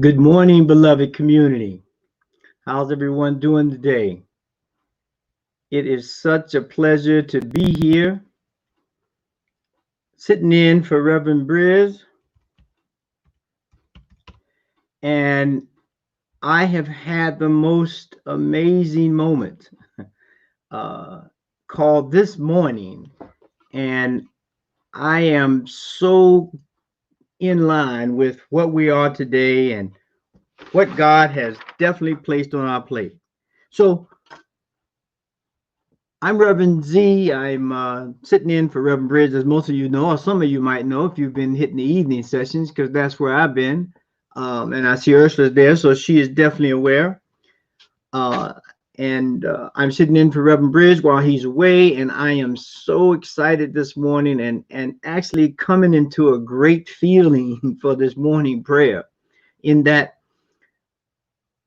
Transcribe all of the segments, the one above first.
Good morning, beloved community. How's everyone doing today? It is such a pleasure to be here, sitting in for Reverend Briz, and I have had the most amazing moment uh, called this morning, and I am so in line with what we are today and what God has definitely placed on our plate. So I'm Reverend Z. I'm sitting in for Reverend Bridge, as most of you know, or some of you might know if you've been hitting the evening sessions, because that's where I've been. And I see Ursula's there, so she is definitely aware. Uh, and I'm sitting in for Reverend Bridge while he's away, and I am so excited this morning and actually coming into a great feeling for this morning prayer, in that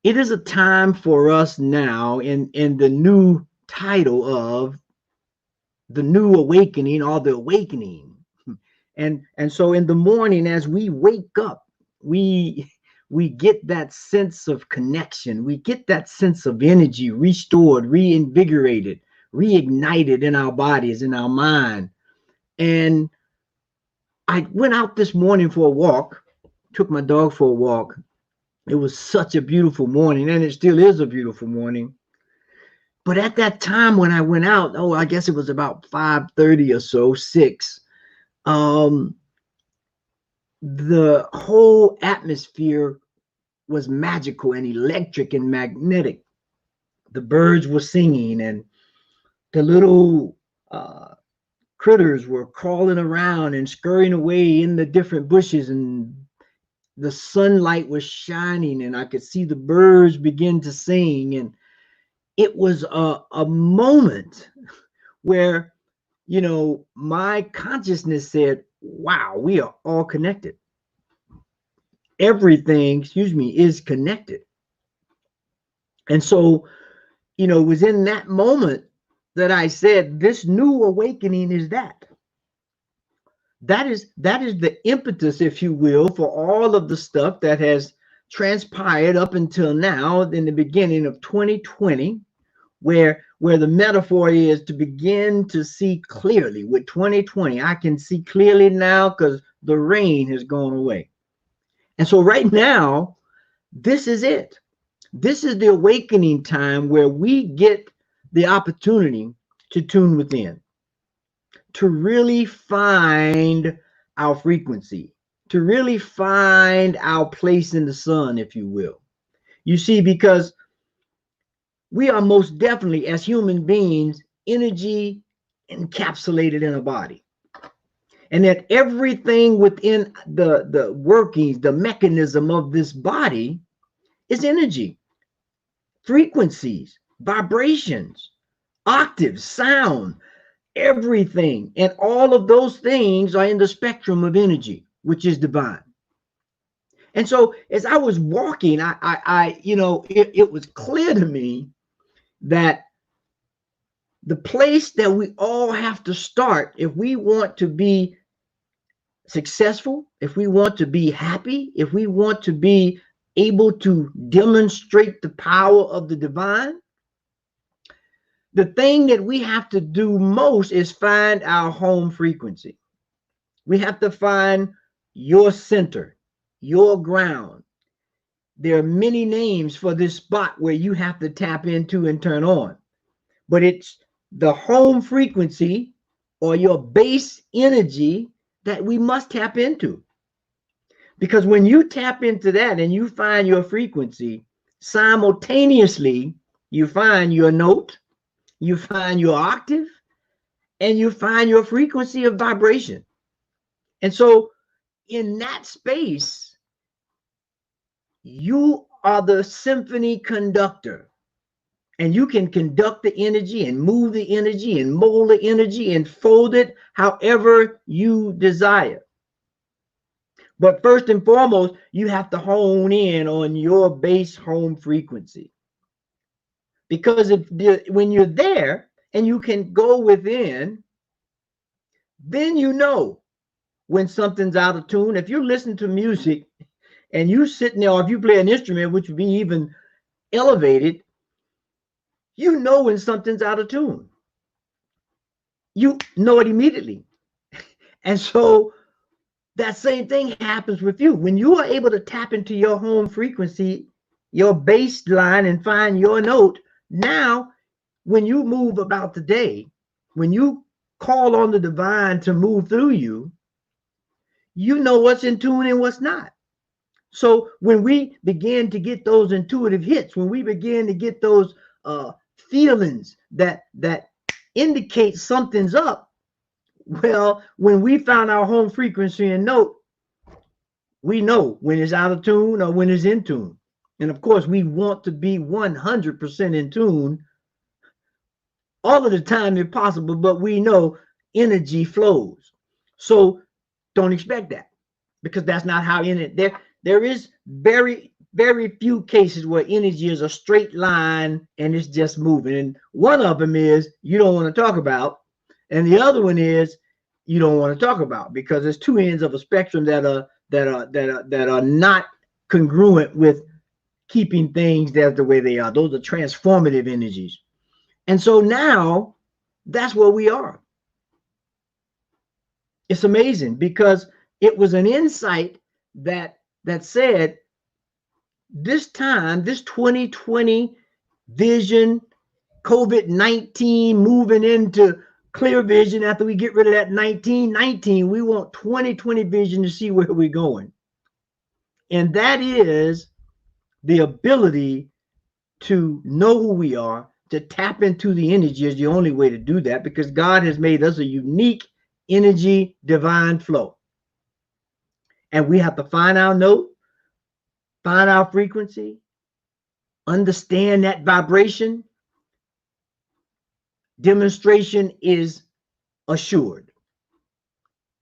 it is a time for us now in the new title of the new awakening or the awakening. And so in the morning, as we wake up, we we get that sense of connection, we get that sense of energy restored, reinvigorated, reignited in our bodies, in our mind. And I went out this morning for a walk, took my dog for a walk. It was such a beautiful morning, and it still is a beautiful morning. But at that time when I went out, oh, I guess it was about 5:30 or so, 6. um the whole atmosphere was magical and electric and magnetic. The birds were singing, and the little uh critters were crawling around and scurrying away in the different bushes, and the sunlight was shining, and I could see the birds begin to sing. And it was a moment where, my consciousness said, wow, we are all connected. Everything, is connected. And so, it was in that moment that I said, this new awakening is that is the impetus, if you will, for all of the stuff that has transpired up until now in the beginning of 2020, where the metaphor is to begin to see clearly. With 2020, I can see clearly now because the rain has gone away. And so right now, this is it. This is the awakening time where we get the opportunity to tune within, to really find our frequency, to really find our place in the sun, if you will. You see, because we are most definitely, as human beings, energy encapsulated in a body. And that everything within the workings, the mechanism of this body is energy, frequencies, vibrations, octaves, sound, everything. And all of those things are in the spectrum of energy, which is divine. And so as I was walking, it was clear to me that the place that we all have to start, if we want to be successful, if we want to be happy, if we want to be able to demonstrate the power of the divine, the thing that we have to do most is find our home frequency. We have to find your center, your ground. There are many names for this spot where you have to tap into and turn on, but it's the home frequency or your base energy that we must tap into. Because when you tap into that and you find your frequency, simultaneously, you find your note, you find your octave, and you find your frequency of vibration. And so in that space, you are the symphony conductor, and you can conduct the energy and move the energy and mold the energy and fold it however you desire. But first and foremost, you have to hone in on your base home frequency. Because when you're there and you can go within, then you know when something's out of tune. If you listen to music and you sitting there, or if you play an instrument, which would be even elevated, you know when something's out of tune. You know it immediately. And so that same thing happens with you. When you are able to tap into your home frequency, your bass line, and find your note, now when you move about the day, when you call on the divine to move through you, you know what's in tune and what's not. So when we begin to get those intuitive hits, when we begin to get those feelings that indicate something's up, well, when we found our home frequency and note, we know when it's out of tune or when it's in tune. And of course, we want to be 100% in tune all of the time if possible, but we know energy flows. So don't expect that, because that's not how in it there is very few cases where energy is a straight line and it's just moving. And one of them is you don't want to talk about, and the other one is you don't want to talk about, because there's two ends of a spectrum that are not congruent with keeping things that's the way they are. Those are transformative energies. And so now that's where we are. It's amazing, because it was an insight that said this time, this 2020 vision, COVID-19 moving into clear vision after we get rid of that 1919, we want 2020 vision to see where we're going. And that is the ability to know who we are, to tap into the energy is the only way to do that, because God has made us a unique energy divine flow. And we have to find our note, find our frequency, understand that vibration. Demonstration is assured,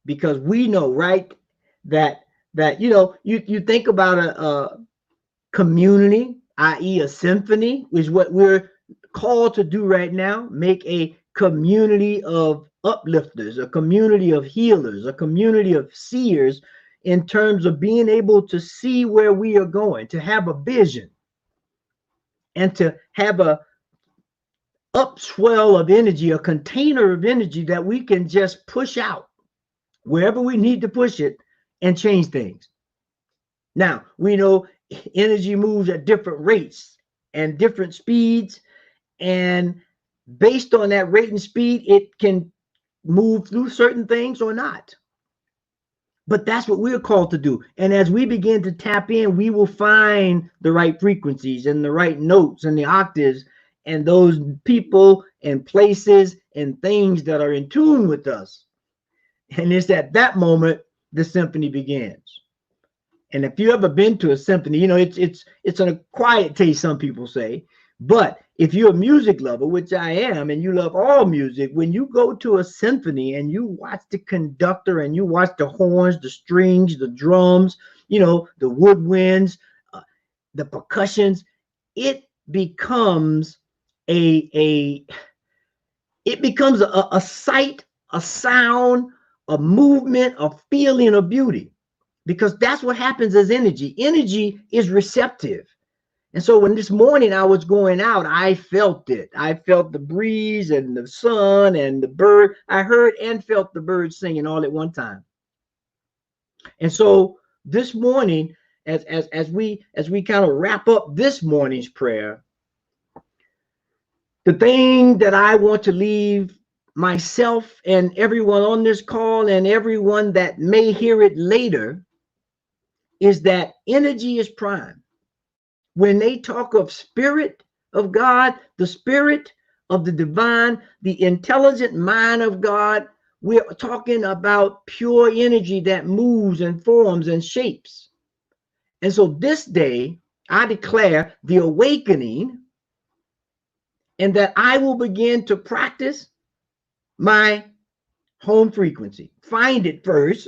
because we know, right, that you think about a community, i.e. a symphony, is what we're called to do right now. Make a community of uplifters, a community of healers, a community of seers, in terms of being able to see where we are going, to have a vision, and to have a upswell of energy, a container of energy that we can just push out wherever we need to push it and change things. Now, we know energy moves at different rates and different speeds, and based on that rate and speed, it can move through certain things or not. But that's what we're called to do. And as we begin to tap in, we will find the right frequencies and the right notes and the octaves and those people and places and things that are in tune with us. And it's at that moment the symphony begins. And if you ever been to a symphony, you know, it's a quiet taste, some people say. But if you're a music lover, which I am, and you love all music, when you go to a symphony and you watch the conductor and you watch the horns, the strings, the drums, you know, the woodwinds, the percussions, it becomes a sight, a sound, a movement, a feeling of beauty, because that's what happens as energy. Energy is receptive. And so when this morning I was going out, I felt it. I felt the breeze and the sun and the bird. I heard and felt the birds singing all at one time. And so this morning, as we kind of wrap up this morning's prayer, the thing that I want to leave myself and everyone on this call and everyone that may hear it later is that energy is prime. When they talk of spirit of God, the spirit of the divine, the intelligent mind of God, we're talking about pure energy that moves and forms and shapes. And so this day, I declare the awakening, and that I will begin to practice my home frequency. Find it first,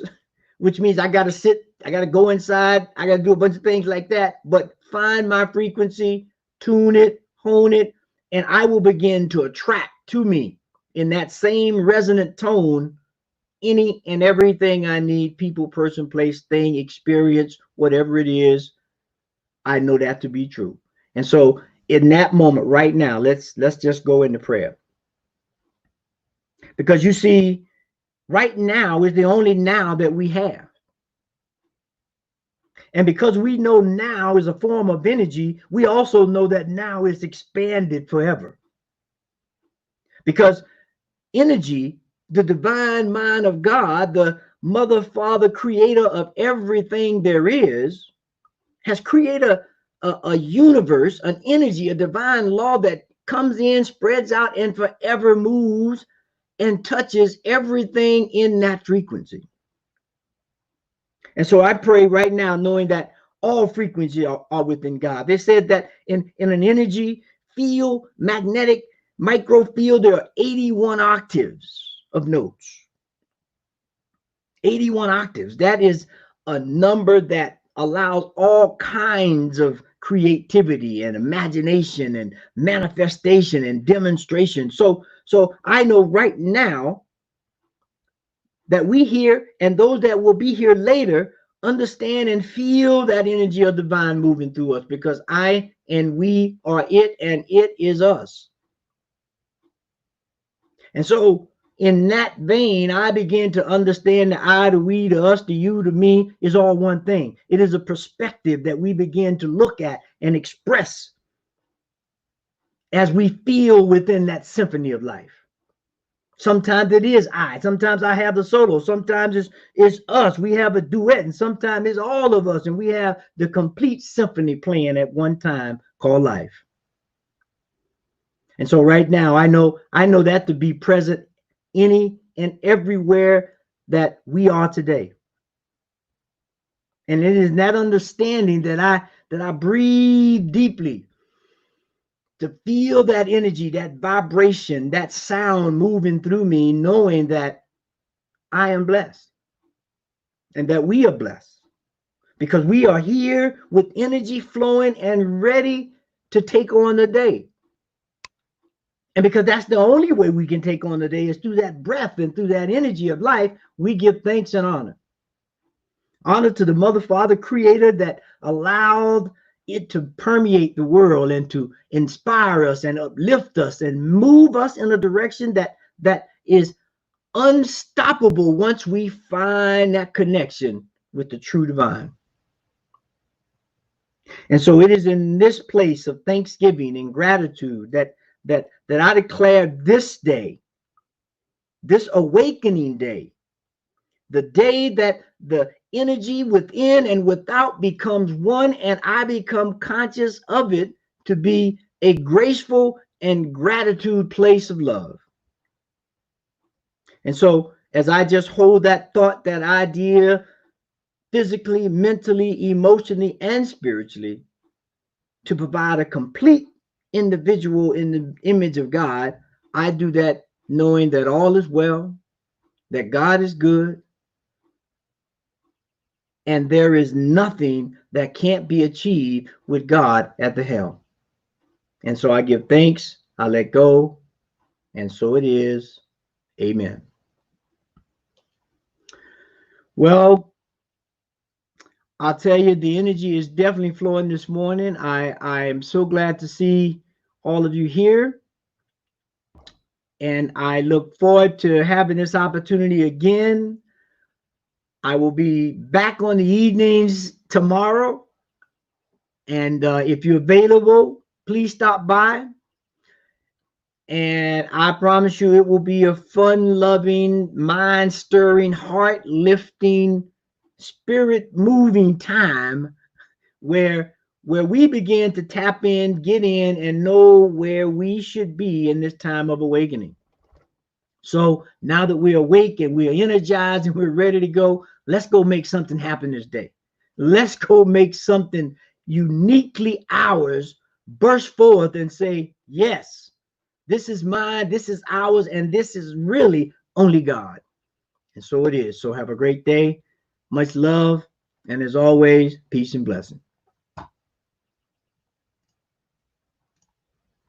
which means I got to sit, I got to go inside, I got to do a bunch of things like that, but find my frequency, tune it, hone it, and I will begin to attract to me in that same resonant tone any and everything I need: people, person, place, thing, experience, whatever it is, I know that to be true. And so in that moment right now, let's just go into prayer. Because you see, right now is the only now that we have. And because we know now is a form of energy, we also know that now is expanded forever. Because energy, the divine mind of God, the mother, father, creator of everything there is, has created a universe, an energy, a divine law that comes in, spreads out, and forever moves and touches everything in that frequency. And so I pray right now, knowing that all frequencies are within God. They said that in an energy field, magnetic microfield, there are 81 octaves of notes. 81 octaves. That is a number that allows all kinds of creativity and imagination and manifestation and demonstration. So I know right now that we here and those that will be here later understand and feel that energy of divine moving through us, because I and we are it and it is us. And so in that vein, I begin to understand the I, the we, the us, the you, the me is all one thing. It is a perspective that we begin to look at and express as we feel within that symphony of life. Sometimes it is I. Sometimes I have the solo. Sometimes it's us. We have a duet, and sometimes it's all of us, and we have the complete symphony playing at one time called life. And so right now, I know that to be present any and everywhere that we are today. And it is that understanding that I breathe deeply to feel that energy, that vibration, that sound moving through me, knowing that I am blessed and that we are blessed because we are here with energy flowing and ready to take on the day. And because that's the only way we can take on the day is through that breath and through that energy of life, we give thanks and honor. Honor to the mother, father, creator that allowed it to permeate the world and to inspire us and uplift us and move us in a direction that is unstoppable once we find that connection with the true divine. And so it is in this place of thanksgiving and gratitude that I declare this day, this awakening day, the day that the energy within and without becomes one, and I become conscious of it to be a graceful and gratitude place of love. And so as I just hold that thought, that idea, physically, mentally, emotionally, and spiritually, to provide a complete individual in the image of God, I do that knowing that all is well, that God is good, and there is nothing that can't be achieved with God at the helm. And so I give thanks, I let go, and so it is. Amen. Well, I'll tell you, the energy is definitely flowing this morning. I am so glad to see all of you here. And I look forward to having this opportunity again. I will be back on the evenings tomorrow. And if you're available, please stop by. And I promise you it will be a fun-loving, mind-stirring, heart-lifting, spirit-moving time where we begin to tap in, get in, and know where we should be in this time of awakening. So now that we're awake and we're energized and we're ready to go, let's go make something happen this day. Let's go make something uniquely ours burst forth and say, yes, this is mine, this is ours, and this is really only God. And so it is. So have a great day. Much love. And as always, peace and blessing.